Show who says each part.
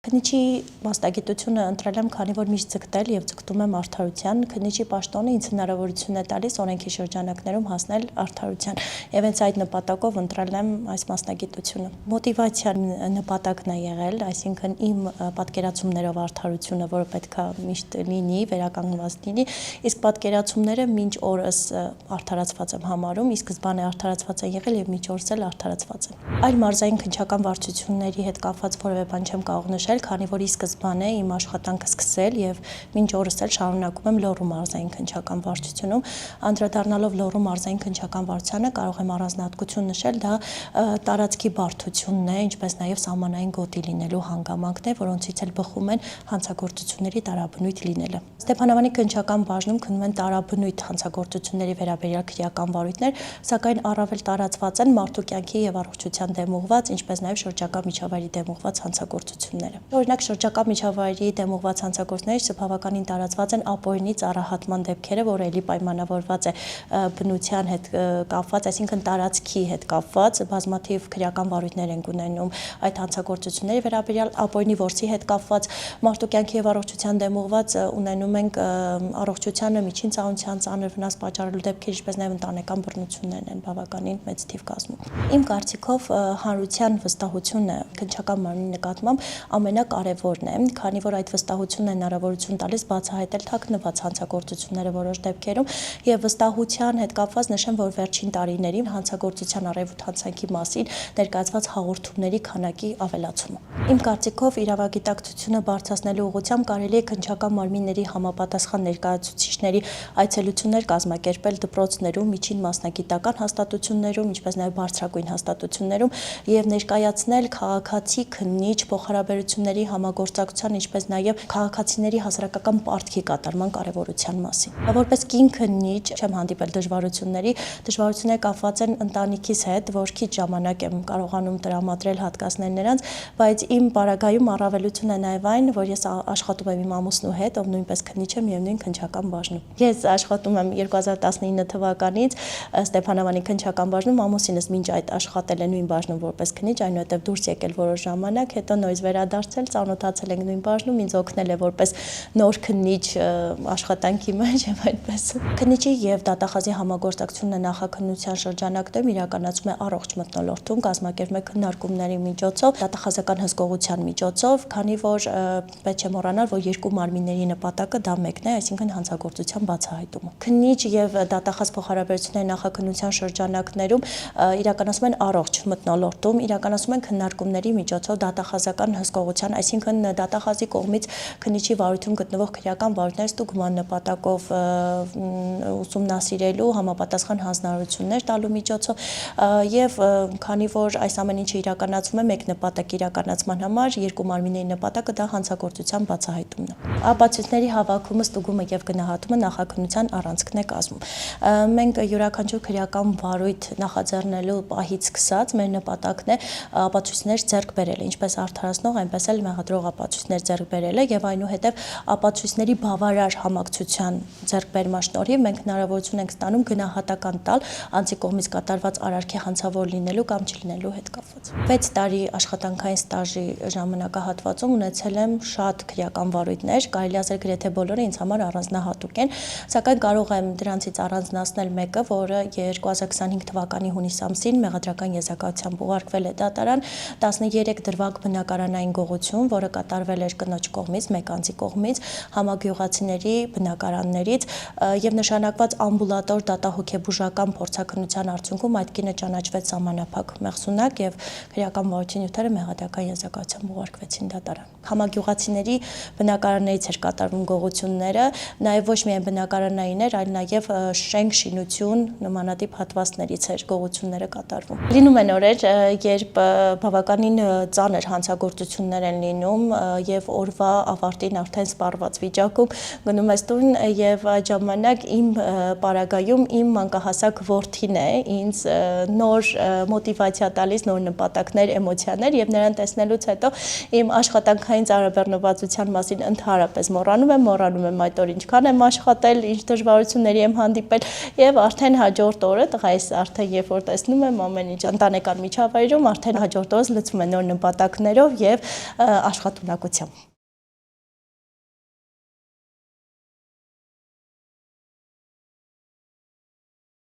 Speaker 1: Քննիչի մասնագիտությունը ընտրել եմ, քանի որ միշտ ձգտել եւ ձգտում եմ արդարության, քննիչի պաշտոնը ինձ հնարավորություն է տալիս օրենքի շրջանակներում հասնել արդարության եւ հենց այդ նպատակով ընտրել եմ այս մասնագիտությունը։ Մոտիվացիան նպատակն է եղել, այսինքն իմ պատկերացումներով արդարությունը, որը պետքա միշտ լինի, վերականգնված լինի, իսկ պատկերացումները մինչ օրս արդարացված եմ համարում, ի սկզբանե արդարացված են եղել եւ մինչ օրս էլ արդարացված են։ Այլ մարզային քննչական վարչությունների հետ կապված որևէ բան չեմ կարող նշել, քանի որ ի սկզբանե իմ աշխատանքը սկսել եւ մինչ օրս էլ շարունակում եմ Լոռու մարզային քննչական վարչությունում, անդրադառնալով Լոռու մարզային քննչական վարչությանը կարող եմ առանձնահատկություն նշել, դա տարածքի բարդությունն է, ինչպես նաեւ սահմանային գոտի լինելու հանգամանքն է, որոնցից էլ բխում են հանցագործությունների տարաբնույթ լինելը։ Ստեփանավանի քննչական բաժնում քննում են տարաբնույթ հանցագործությունների վերաբերյալ քրեական վարույթներ, սակայն առավել տարածված են մարդու կյանքի եւ առողջության դեմ ուղղված, ինչպես նաեւ շրջակա միջավայրի դեմ ուղղված հանցագործությունները։ Օրինակ շրջակա միջավայրի դեմ ուղղված հանցագործությունները բավականին տարածված են ապօրինի ծառահատման դեպքերը, որը էլի պայմանավորված է բնության հետ կապված, այսինքն տարածքի հետ կապված, բազմաթիվ քրեական վարույթներ են ունենում այդ հանցագործությունների վերաբերյալ, ապօրինի որսի հետ կապված, մարդու կյանքի եւ առողջության դեմ ուղղված ունենում ենք առողջությանը միջին ծանրության ծանր վնաս պատճառելու դեպքեր, ինչպես նաեւ ընտանեկան բռնություններն են բավականին մեծ թիվ կազմում։ Իմ կարծիքով հանրության վստահությունը քննչական մարմնի նկատմամբ ամենակարևորն է, քանի որ այդ վստահությունն է հնարավորություն տալիս բացահայտել թաքնված հանցագործությունները որոշ դեպքերում եւ վստահության հետ կապված նշեմ, որ վերջին տարիներին հանցագործության առևոտ հանցանքի մասին ներկայացված հաղորդումների քանակի ավելացումը։ Իմ կարծիքով իրավագիտակցությունը բարձրացնելու ուղղությամբ կարելի է քննչական մարմինների համապատասխան ներկայացուցիչների այցելություններ կազմակերպել դպրոցներում, միջին մասնագիտական հաստատություններում, ինչպես նաեւ բարձրագույն հաստատություններում եւ ներկայացնել քաղաքացի քննիչ փոխհարաբերությունների համագործակցության, ինչպես նաեւ քաղաքացիների հասարակական պարտքի կատարման կարեւորության մասին։ Որպես կին քննիչ չեմ հանդիպել դժվարությունները կապված են ընտանիքիս հետ, որ քիչ ժամանակ եմ կարողանում տրամադրել հատկացնել նրանց, բայց իմ պարագայում առավելություն է նաեւ այն, որ ես աշխատում եմ իմ ամուսնու հետ, ով նույնպես քննիչ է միևնույն քննչական բաժնում։ Ես աշխատում եմ 2019 թվականից Ստեփանավանի քննչական բաժնում, ամուսինս մինչ այդ աշխատել է նույն բաժնում որպես քննիչ, այնուհետև դուրս եկել որոշ ժամանակ, հետո նույնպես վերադարձել, ծանոթացել ենք նույն բաժնում, ինձ օգնել է որպես նոր քննիչ աշխատանքի մեջ եւ այդպես։ Քննիչի եւ դատախազի համագործակցությունը նախաքննության շրջանակներում իրականացում է առողջ մթնոլորտում, կազմակերպում է քննարկումների միջոցով, դատախազական հսկողության միջոցով, քանի որ պետք չէ մոռանալ, որ երկու մարմինների նպատակը դա մեկն է, այսինքն հանցագործության բացահայտումը։ Քննիչ եւ դատախազ փոխհարաբերությունների նախաքննության շրջանակներում իրականացում են առողջ մթնոլորտում, իրականացում են քննարկումների միջոցով դատախազական հսկողության, այսինքն դատախազի կողմից քննիչի վարույթում գտնվող քրեական վարույթներ ստուգման նպատակով ուսումնասիրելու համապատասխան հանձնարարություններ տալու միջոցով եւ քանի որ այս ամեն ինչը իրականացվում է մեկ նպատակի իրականացման համար, երկու մարմինների նպատակը դա հանցագործության բացահայտումն է։ Ապացույցների հավաքումը, ստուգումը եւ գնահատումը նախաքննության առանցքն է կազմում։ Մենք յուրաքանչյուր քրեական վարույթ նախաձեռնելու պահից սկսած մեր նպատակն է ապացույցներ ձեռք բերելը, ինչպես արդարացնող, այնպես էլ մեղադրող ապացույցներ ձեռք բերելը եւ այնուհետեւ ապացույցների բավարար համակցության ձեռքբերման շնորհիվ մենք հնարավորություն ենք ստանում գնահատական տալ անձի կողմից կատարված արարքի հանցավոր լինելու կամ չլինելու հետ կապված։ 6 տարի աշխատանքային ստաժի ժամանակահատվածում ունեցել եմ շատ քրեական վարույթներ, կարելի ասել գրեթե բոլորը ինձ համար առանձնահատուկ են, սակայն կարող եմ դրանցից առանձնացնել մեկը, որը 2025 թվականի հունիս ամսին մեղադրական եզրակացությամբ ուղարկվել է դատարան 13 դրվագ բնակարանային գողություն ծառայություն, որը կատարվել էր կնոջ կողմից, մեկ անձի կողմից, համագյուղացիների բնակարաններից եւ նշանակված ամբուլատոր դատահոգեբուժական փորձաքննության արդյունքում այդ կինը ճանաչվեց սահմանափակ մեղսունակ եւ քրեական վարույթի նյութերը մեղադրական եզրակացությամբ ուղարկվեցին դատարան։ Համագյուղացիների բնակարաններից էր կատարվում գողությունները, նաեւ ոչ միայն բնակարանային էր, այլ նաեւ շենք, շինություն, նմանատիպ հատվածներից էր գողությունները կատարվում։ Լինում են օրեր, երբ բավականին ծանր հանցագործություններ են լինում եւ օրվա ավարտին արդեն սպառված վիճակում գնում ես տուն եւ այդ ժամանակ իմ պարագայում իմ մանկահասակ որդին է ինձ նոր մոտիվացիա տալիս, նոր նպատակներ, էմոցիաներ եւ նրան տեսնելուց հետո իմ աշխատանքային ծառաբեռնվածության մասին ընդհանրապես մոռանում եմ այդ օր ինչքան եմ աշխատել, ինչ դժվարությունների եմ հանդիպել եւ արդեն հաջորդ օրը տղայիս արդեն երբ որ տեսնում եմ ամեն ինչ ընտանեկան միջավայրում արդեն հաջորդ օրը լցվում է նոր նպատակներով եւ աշխատունակությամբ։